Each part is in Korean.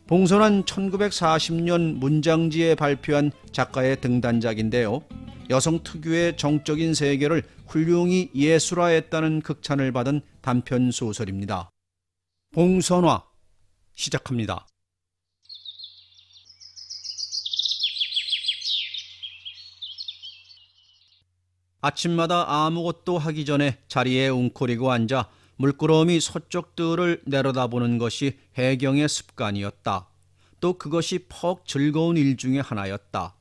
봉선은 1940년 문장지에 발표한 작가의 등단작인데요. 여성 특유의 정적인 세계를 훌륭히 예술화했다는 극찬을 받은 단편 소설입니다. 봉선화 시작합니다. 아침마다 아무것도 하기 전에 자리에 웅크리고 앉아 물끄러미 서쪽들을 내려다보는 것이 해경의 습관이었다. 또 그것이 퍽 즐거운 일 중에 하나였다.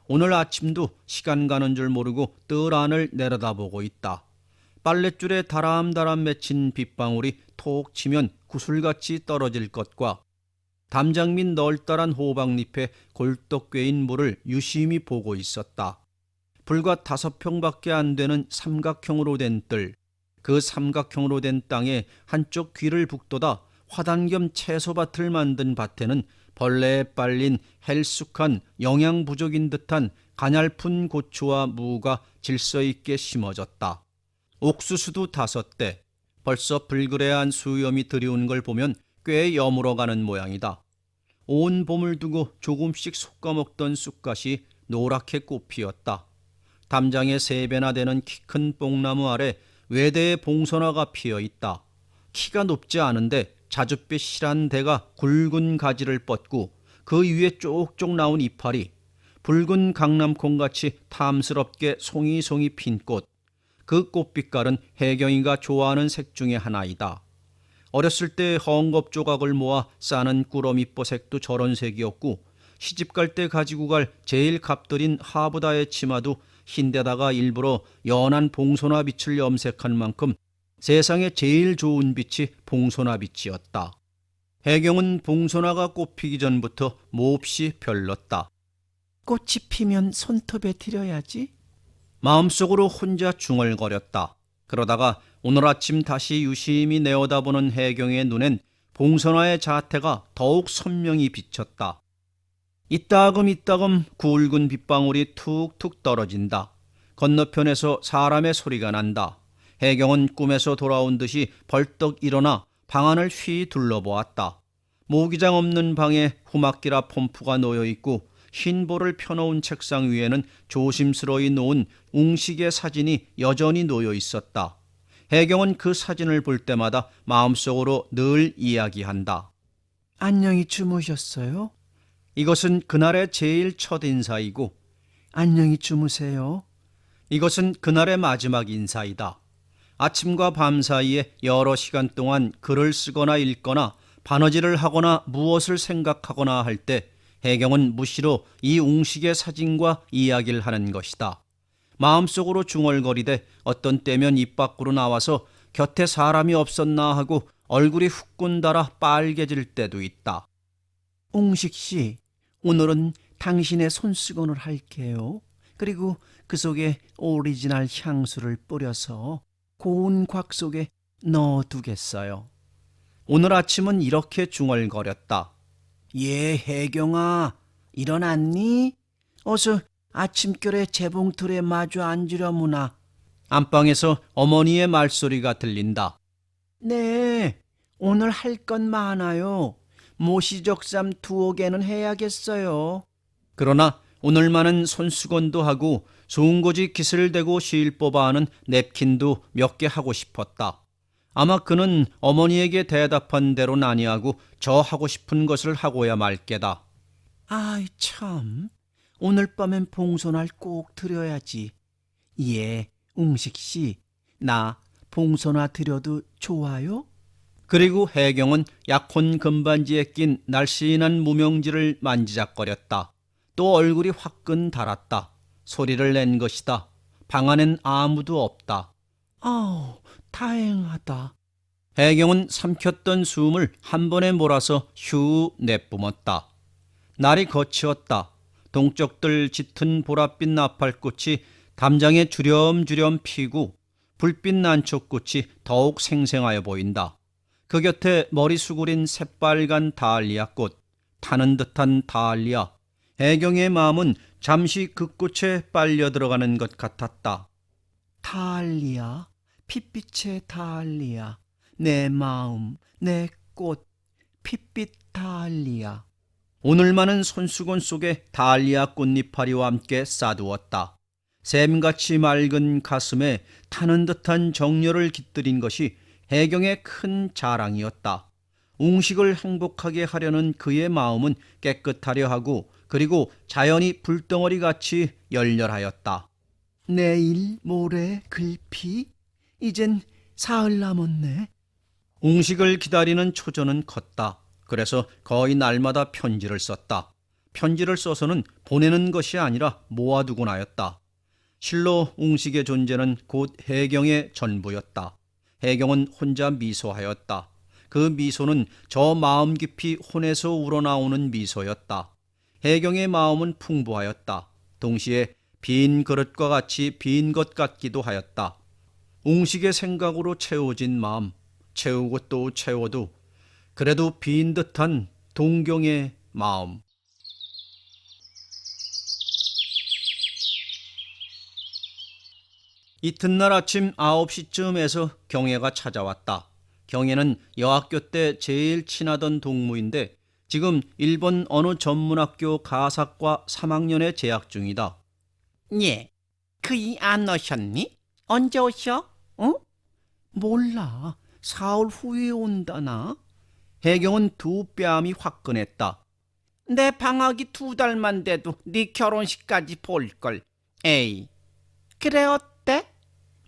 오늘 아침도 시간 가는 줄 모르고 뜰 안을 내려다보고 있다. 빨랫줄에 다람다람 맺힌 빗방울이 톡 치면 구슬같이 떨어질 것과 담장 밑 널따란 호박잎에 골떡 꿰인 물을 유심히 보고 있었다. 불과 5평밖에 안 되는 삼각형으로 된 뜰, 그 삼각형으로 된 땅에 한쪽 귀를 북돋아 화단 겸 채소밭을 만든 밭에는 벌레에 빨린 헬쑥한 영양 부족인 듯한 가냘픈 고추와 무가 질서 있게 심어졌다. 옥수수도 5대, 벌써 불그레한 수염이 들이온 걸 보면 꽤 여물어가는 모양이다. 온 봄을 두고 조금씩 솎아먹던 쑥갓이 노랗게 꽃피었다. 담장의 3배나 되는 키 큰 뽕나무 아래 외대의 봉선화가 피어있다. 키가 높지 않은데 자줏빛 실한 대가 굵은 가지를 뻗고 그 위에 쪽쪽 나온 이파리, 붉은 강남콩같이 탐스럽게 송이송이 핀 꽃, 그 꽃빛깔은 혜경이가 좋아하는 색 중에 하나이다. 어렸을 때 헝겊 조각을 모아 싸는 꾸러미뽀색도 저런 색이었고 시집 갈 때 가지고 갈 제일 값들인 하부다의 치마도 흰데다가 일부러 연한 봉선화 빛을 염색한 만큼 세상에 제일 좋은 빛이 봉선화 빛이었다. 혜경은 봉선화가 꽃피기 전부터 몹시 별렀다. 꽃이 피면 손톱에 드려야지. 마음속으로 혼자 중얼거렸다. 그러다가 오늘 아침 다시 유심히 내어다보는 혜경의 눈엔 봉선화의 자태가 더욱 선명히 비쳤다. 이따금 굵은 빗방울이 툭툭 떨어진다. 건너편에서 사람의 소리가 난다. 혜경은 꿈에서 돌아온 듯이 벌떡 일어나 방 안을 휘 둘러보았다. 모기장 없는 방에 후막기라 폼프가 놓여있고 흰 볼을 펴놓은 책상 위에는 조심스러이 놓은 웅식의 사진이 여전히 놓여있었다. 혜경은 그 사진을 볼 때마다 마음속으로 늘 이야기한다. 안녕히 주무셨어요? 이것은 그날의 제일 첫 인사이고 안녕히 주무세요. 이것은 그날의 마지막 인사이다. 아침과 밤 사이에 여러 시간 동안 글을 쓰거나 읽거나 바느질을 하거나 무엇을 생각하거나 할 때 혜경은 무시로 이 웅식의 사진과 이야기를 하는 것이다. 마음속으로 중얼거리되 어떤 때면 입 밖으로 나와서 곁에 사람이 없었나 하고 얼굴이 후끈 달아 빨개질 때도 있다. 옹식 씨, 오늘은 당신의 손수건을 할게요. 그리고 그 속에 오리지널 향수를 뿌려서 고운 곽 속에 넣어두겠어요. 오늘 아침은 이렇게 중얼거렸다. 예, 혜경아, 일어났니? 어서 아침결에 재봉틀에 마주 앉으려무나. 안방에서 어머니의 말소리가 들린다. 네, 오늘 할 건 많아요. 모시적삼 2개는 해야겠어요. 그러나 오늘만은 손수건도 하고 송곳이 깃을 대고 실 뽑아 하는 냅킨도 몇 개 하고 싶었다. 아마 그는 어머니에게 대답한 대로는 아니하고 저 하고 싶은 것을 하고야 말 게다. 아이 참, 오늘 밤엔 봉선화를 꼭 드려야지. 예, 웅식씨, 나 봉선화 드려도 좋아요? 그리고 혜경은 약혼 금반지에 낀 날씬한 무명지를 만지작거렸다. 또 얼굴이 화끈 달았다. 소리를 낸 것이다. 방 안엔 아무도 없다. 아우, 다행하다. 혜경은 삼켰던 숨을 한 번에 몰아서 휴 내뿜었다. 날이 거치었다. 동쪽들 짙은 보랏빛 나팔꽃이 담장에 주렴주렴 피고 불빛 난초꽃이 더욱 생생하여 보인다. 그 곁에 머리 수그린 새빨간 다알리아 꽃, 타는 듯한 다알리아. 혜경의 마음은 잠시 그 꽃에 빨려 들어가는 것 같았다. 다알리아, 핏빛의 다알리아, 내 마음, 내 꽃, 핏빛 다알리아. 오늘만은 손수건 속에 달리아 꽃잎파리와 함께 싸두었다. 샘같이 맑은 가슴에 타는 듯한 정열을 깃들인 것이 해경의 큰 자랑이었다. 웅식을 행복하게 하려는 그의 마음은 깨끗하려 하고 그리고 자연이 불덩어리 같이 열렬하였다. 내일, 모레, 글피? 이젠 사흘 남았네. 웅식을 기다리는 초조는 컸다. 그래서 거의 날마다 편지를 썼다. 편지를 써서는 보내는 것이 아니라 모아두곤 하였다. 실로 웅식의 존재는 곧 해경의 전부였다. 해경은 혼자 미소하였다. 그 미소는 저 마음 깊이 혼에서 우러나오는 미소였다. 해경의 마음은 풍부하였다. 동시에 빈 그릇과 같이 빈 것 같기도 하였다. 웅식의 생각으로 채워진 마음, 채우고 또 채워도 그래도 빈 듯한 동경의 마음. 이튿날 아침 9시쯤에서 경혜가 찾아왔다. 경혜는 여학교 때 제일 친하던 동무인데 지금 일본 어느 전문학교 가사과 3학년에 재학 중이다. 예, 그이 안 오셨니? 언제 오셔? 어? 몰라. 사흘 후에 온다나? 해경은 두 뺨이 화끈했다. 내 방학이 2달만 돼도 네 결혼식까지 볼걸. 에이, 그래 어때?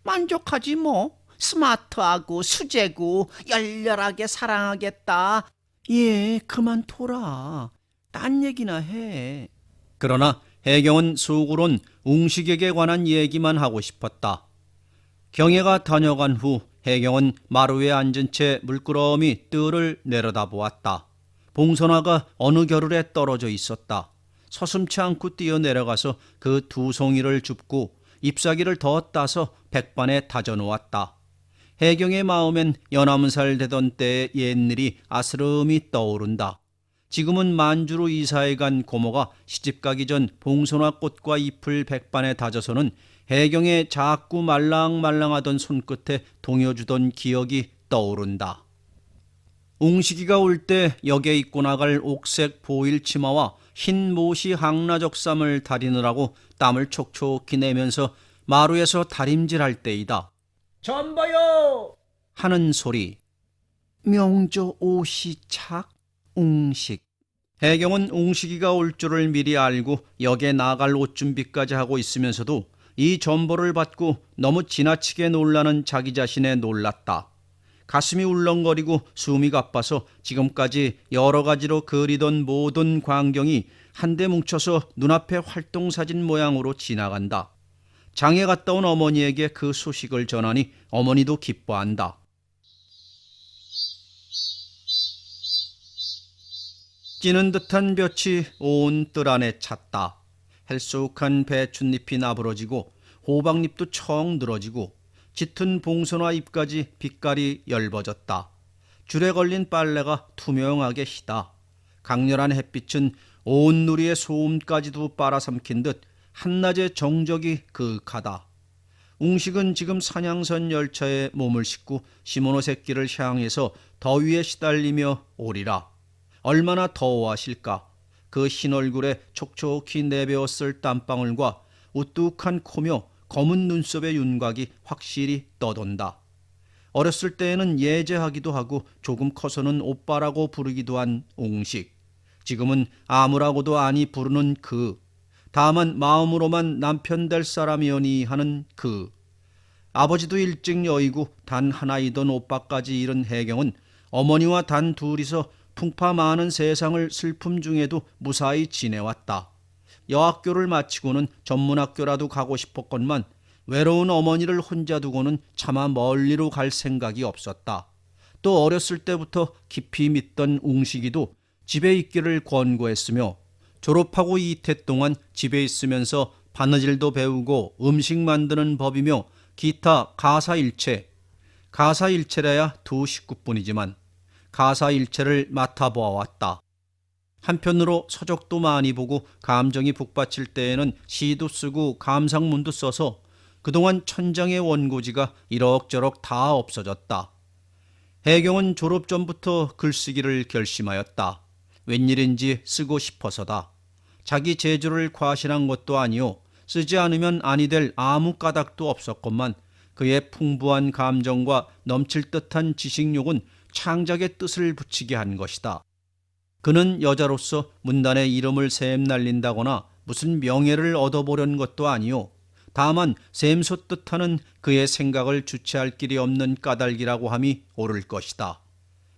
만족하지 뭐. 스마트하고 수제고 열렬하게 사랑하겠다. 예, 그만둬라. 딴 얘기나 해. 그러나 해경은 속으론 웅식에게 관한 얘기만 하고 싶었다. 경혜가 다녀간 후 해경은 마루에 앉은 채 물끄러미 뜰을 내려다보았다. 봉선화가 어느 겨를에 떨어져 있었다. 서슴치 않고 뛰어내려가서 그 두 송이를 줍고 잎사귀를 더 따서 백반에 다져놓았다. 해경의 마음엔 연암살 되던 때의 옛일이 아스름이 떠오른다. 지금은 만주로 이사해 간 고모가 시집가기 전 봉선화 꽃과 잎을 백반에 다져서는 해경의 자꾸 말랑말랑하던 손끝에 동여주던 기억이 떠오른다. 웅식이가 올 때 역에 입고 나갈 옥색 보일 치마와 흰 모시 항라적삼을 다리느라고 땀을 촉촉히 내면서 마루에서 다림질할 때이다. 전봐요. 하는 소리. 명조 오시착 웅식. 해경은 웅식이가 올 줄을 미리 알고 역에 나갈 옷 준비까지 하고 있으면서도 이 전보를 받고 너무 지나치게 놀라는 자기 자신에 놀랐다. 가슴이 울렁거리고 숨이 가빠서 지금까지 여러 가지로 그리던 모든 광경이 한데 뭉쳐서 눈앞에 활동사진 모양으로 지나간다. 장에 갔다 온 어머니에게 그 소식을 전하니 어머니도 기뻐한다. 찌는 듯한 볕이 온 뜰 안에 찼다. 헬쑥한 배춧잎이 나부러지고 호박잎도 청 늘어지고 짙은 봉선화 잎까지 빛깔이 엷어졌다. 줄에 걸린 빨래가 투명하게 희다. 강렬한 햇빛은 온 누리의 소음까지도 빨아삼킨 듯 한낮의 정적이 그윽하다. 웅식은 지금 산양선 열차에 몸을 싣고 시모노세끼를 향해서 더위에 시달리며 오리라. 얼마나 더워하실까. 그 흰 얼굴에 촉촉히 내배었을 땀방울과 우뚝한 코며 검은 눈썹의 윤곽이 확실히 떠돈다. 어렸을 때에는 예제하기도 하고 조금 커서는 오빠라고 부르기도 한 웅식. 지금은 아무라고도 아니 부르는 그. 다만 마음으로만 남편 될 사람이오니 하는 그. 아버지도 일찍 여의고 단 하나이던 오빠까지 잃은 해경은 어머니와 단 둘이서 풍파 많은 세상을 슬픔 중에도 무사히 지내왔다. 여학교를 마치고는 전문학교라도 가고 싶었건만 외로운 어머니를 혼자 두고는 차마 멀리로 갈 생각이 없었다. 또 어렸을 때부터 깊이 믿던 웅식이도 집에 있기를 권고했으며 졸업하고 이태 동안 집에 있으면서 바느질도 배우고 음식 만드는 법이며 기타 가사일체, 가사일체라야 두 식구뿐이지만 가사일체를 맡아보아왔다. 한편으로 서적도 많이 보고 감정이 북받칠 때에는 시도 쓰고 감상문도 써서 그동안 천장의 원고지가 이럭저럭 다 없어졌다. 해경은 졸업 전부터 글쓰기를 결심하였다. 웬일인지 쓰고 싶어서다. 자기 재주를 과신한 것도 아니요 쓰지 않으면 아니 될 아무 까닭도 없었건만 그의 풍부한 감정과 넘칠 듯한 지식욕은 창작의 뜻을 붙이게 한 것이다. 그는 여자로서 문단에 이름을 샘날린다거나 무슨 명예를 얻어보려는 것도 아니요 다만 샘솟듯하는 그의 생각을 주체할 길이 없는 까닭이라고 함이 옳을 것이다.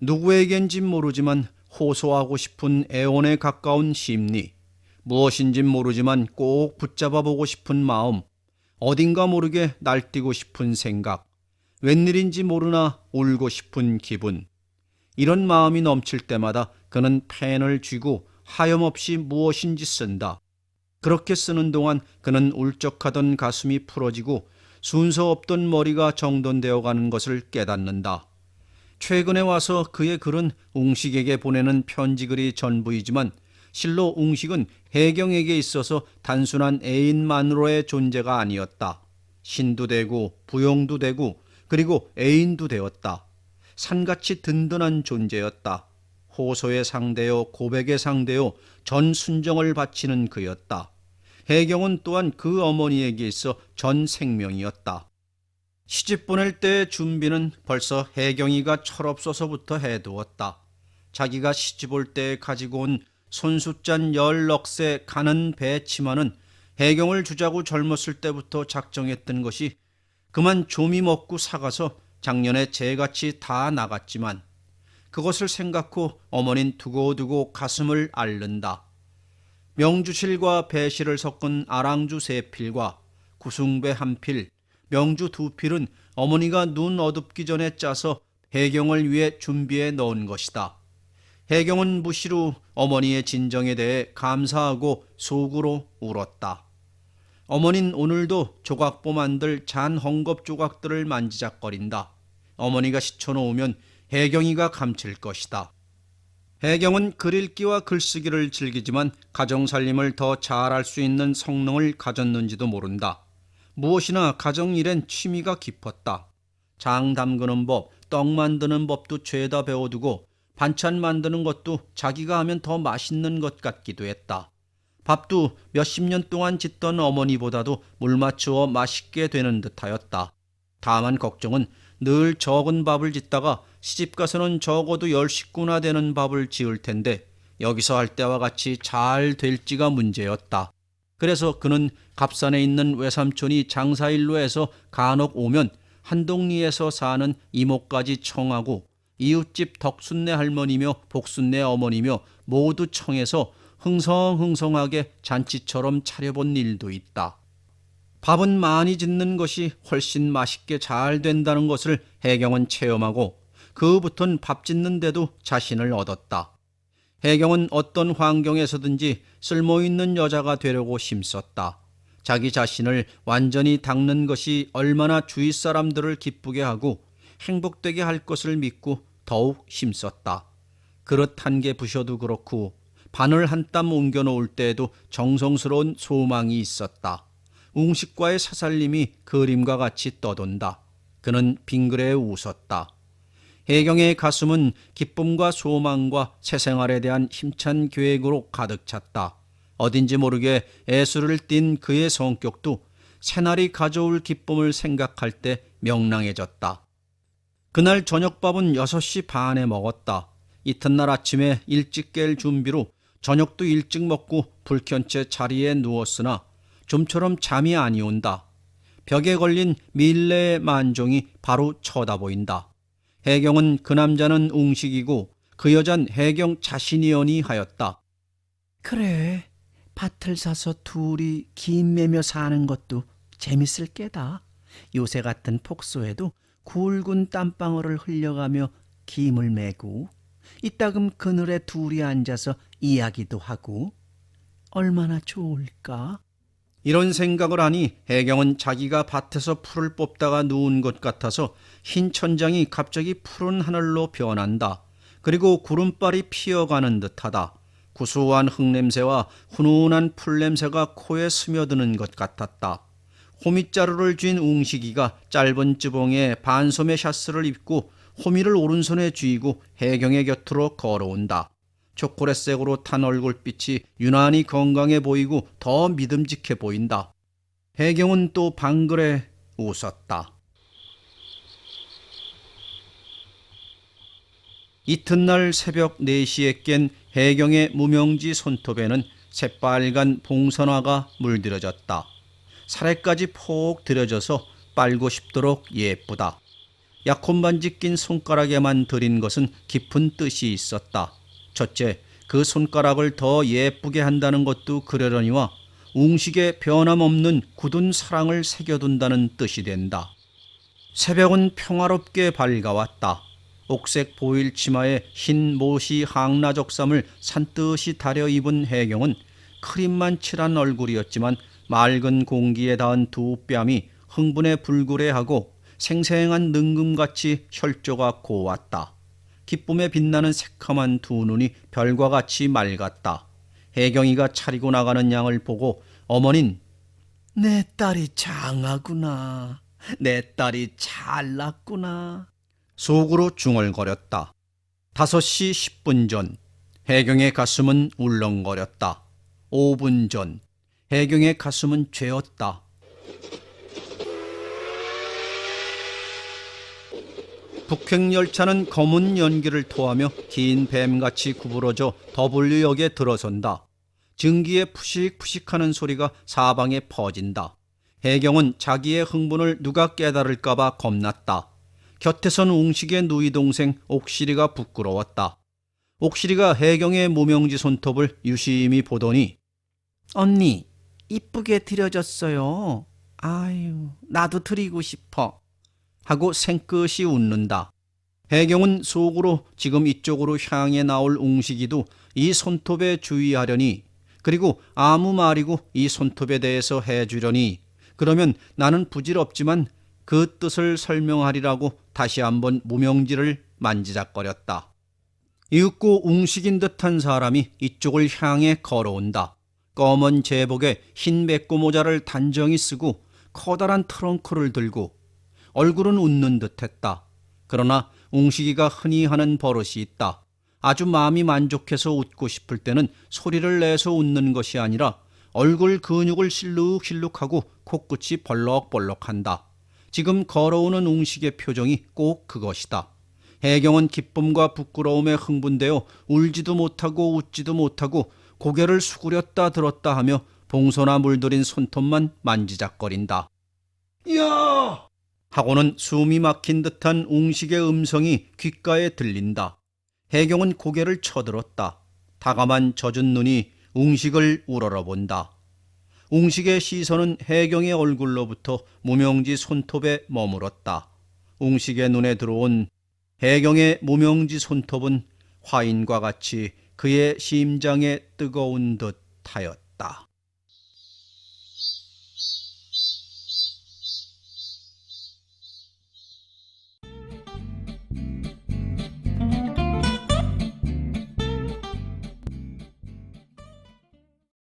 누구에겐지 모르지만 호소하고 싶은 애원에 가까운 심리, 무엇인진 모르지만 꼭 붙잡아보고 싶은 마음, 어딘가 모르게 날뛰고 싶은 생각, 웬일인지 모르나 울고 싶은 기분. 이런 마음이 넘칠 때마다 그는 펜을 쥐고 하염없이 무엇인지 쓴다. 그렇게 쓰는 동안 그는 울적하던 가슴이 풀어지고 순서 없던 머리가 정돈되어 가는 것을 깨닫는다. 최근에 와서 그의 글은 웅식에게 보내는 편지글이 전부이지만 실로 웅식은 혜경에게 있어서 단순한 애인만으로의 존재가 아니었다. 신도 되고 부용도 되고 그리고 애인도 되었다. 산같이 든든한 존재였다. 호소의 상대요 고백의 상대요 전 순정을 바치는 그였다. 혜경은 또한 그 어머니에게 있어 전 생명이었다. 시집 보낼 때의 준비는 벌써 혜경이가 철없어서부터 해두었다. 자기가 시집 올 때 가지고 온 손수잔 10넋의 가는 배치마는 혜경을 주자고 젊었을 때부터 작정했던 것이 그만 좀이 먹고 사가서 작년에 재같이 다 나갔지만 그것을 생각 후 어머닌 두고두고 가슴을 앓는다. 명주실과 배실을 섞은 아랑주 3필과 구숭배 1필, 명주 2필은 어머니가 눈 어둡기 전에 짜서 혜경을 위해 준비해 넣은 것이다. 혜경은 무시로 어머니의 진정에 대해 감사하고 속으로 울었다. 어머닌 오늘도 조각보 만들 잔 헝겊 조각들을 만지작거린다. 어머니가 시쳐놓으면 혜경이가 감칠 것이다. 혜경은 글읽기와 글쓰기를 즐기지만 가정살림을 더 잘할 수 있는 성능을 가졌는지도 모른다. 무엇이나 가정일엔 취미가 깊었다. 장 담그는 법, 떡 만드는 법도 죄다 배워두고 반찬 만드는 것도 자기가 하면 더 맛있는 것 같기도 했다. 밥도 몇십 년 동안 짓던 어머니보다도 물 맞추어 맛있게 되는 듯하였다. 다만 걱정은 늘 적은 밥을 짓다가 시집가서는 적어도 10식구나 되는 밥을 지을 텐데 여기서 할 때와 같이 잘 될지가 문제였다. 그래서 그는 갑산에 있는 외삼촌이 장사일로 해서 간혹 오면 한동리에서 사는 이모까지 청하고 이웃집 덕순네 할머니며 복순네 어머니며 모두 청해서 흥성흥성하게 잔치처럼 차려본 일도 있다. 밥은 많이 짓는 것이 훨씬 맛있게 잘 된다는 것을 혜경은 체험하고 그 후부터는 밥 짓는 데도 자신을 얻었다. 혜경은 어떤 환경에서든지 쓸모있는 여자가 되려고 힘썼다. 자기 자신을 완전히 닦는 것이 얼마나 주위 사람들을 기쁘게 하고 행복되게 할 것을 믿고 더욱 힘썼다. 그릇 한 개 부셔도 그렇고 바늘 한 땀 옮겨 놓을 때에도 정성스러운 소망이 있었다. 웅식과의 사살림이 그림과 같이 떠돈다. 그는 빙그레 웃었다. 혜경의 가슴은 기쁨과 소망과 새 생활에 대한 힘찬 계획으로 가득 찼다. 어딘지 모르게 애수를 띤 그의 성격도 새날이 가져올 기쁨을 생각할 때 명랑해졌다. 그날 저녁밥은 6시 반에 먹었다. 이튿날 아침에 일찍 깰 준비로 저녁도 일찍 먹고 불 켠 채 자리에 누웠으나 좀처럼 잠이 아니 온다. 벽에 걸린 밀레의 만종이 바로 쳐다 보인다. 혜경은 그 남자는 웅식이고 그 여잔 혜경 자신이여니 하였다. 그래, 밭을 사서 둘이 김 매며 사는 것도 재밌을 게다. 요새 같은 폭소에도 굵은 땀방울을 흘려가며 김을 메고 이따금 그늘에 둘이 앉아서 이야기도 하고 얼마나 좋을까? 이런 생각을 하니 혜경은 자기가 밭에서 풀을 뽑다가 누운 것 같아서 흰 천장이 갑자기 푸른 하늘로 변한다. 그리고 구름발이 피어가는 듯하다. 구수한 흙냄새와 훈훈한 풀냄새가 코에 스며드는 것 같았다. 호미자루를 쥔 웅식이가 짧은 쯔봉에 반소매 샤스를 입고 호미를 오른손에 쥐고 혜경의 곁으로 걸어온다. 초콜릿색으로 탄 얼굴빛이 유난히 건강해 보이고 더 믿음직해 보인다. 혜경은 또 방글에 웃었다. 이튿날 새벽 4시에 깬 혜경의 무명지 손톱에는 새빨간 봉선화가 물들어졌다. 살에까지 폭 들여져서 빨고 싶도록 예쁘다. 약혼반지 낀 손가락에만 들인 것은 깊은 뜻이 있었다. 첫째, 그 손가락을 더 예쁘게 한다는 것도 그러려니와 웅식에 변함없는 굳은 사랑을 새겨둔다는 뜻이 된다. 새벽은 평화롭게 밝아왔다. 옥색 보일 치마에 흰 모시 항라적삼을 산뜻이 다려 입은 혜경은 크림만 칠한 얼굴이었지만 맑은 공기에 닿은 두 뺨이 흥분에 불그레하고 생생한 능금같이 혈조가 고왔다. 기쁨에 빛나는 새카만 두 눈이 별과 같이 맑았다. 혜경이가 차리고 나가는 양을 보고 어머닌 내 딸이 장하구나. 내 딸이 잘났구나. 속으로 중얼거렸다. 5시 10분 전 혜경의 가슴은 울렁거렸다. 5분 전 혜경의 가슴은 죄었다. 북행열차는 검은 연기를 토하며 긴 뱀같이 구부러져 더블유역에 들어선다. 증기에 푸식푸식하는 소리가 사방에 퍼진다. 혜경은 자기의 흥분을 누가 깨달을까봐 겁났다. 곁에 선 웅식의 누이 동생 옥실이가 부끄러웠다. 옥실이가 혜경의 무명지 손톱을 유심히 보더니 언니, 이쁘게 드려졌어요. 아유, 나도 드리고 싶어. 하고 생끝이 웃는다. 혜경은 속으로 지금 이쪽으로 향해 나올 웅식이도 이 손톱에 주의하려니, 그리고 아무 말이고 이 손톱에 대해서 해주려니, 그러면 나는 부질없지만 그 뜻을 설명하리라고 다시 한번 무명지를 만지작거렸다. 이윽고 웅식인 듯한 사람이 이쪽을 향해 걸어온다. 검은 제복에 흰 백고 모자를 단정히 쓰고 커다란 트렁크를 들고 얼굴은 웃는 듯했다. 그러나 웅식이가 흔히 하는 버릇이 있다. 아주 마음이 만족해서 웃고 싶을 때는 소리를 내서 웃는 것이 아니라 얼굴 근육을 실룩실룩하고 코끝이 벌럭벌럭한다. 지금 걸어오는 웅식의 표정이 꼭 그것이다. 혜경은 기쁨과 부끄러움에 흥분되어 울지도 못하고 웃지도 못하고 고개를 수그렸다 들었다 하며 봉선화 물들인 손톱만 만지작거린다. 야! 하고는 숨이 막힌 듯한 웅식의 음성이 귓가에 들린다. 혜경은 고개를 쳐들었다. 다감한 젖은 눈이 웅식을 우러러본다. 웅식의 시선은 혜경의 얼굴로부터 무명지 손톱에 머물었다. 웅식의 눈에 들어온 혜경의 무명지 손톱은 화인과 같이 그의 심장에 뜨거운 듯 하였다.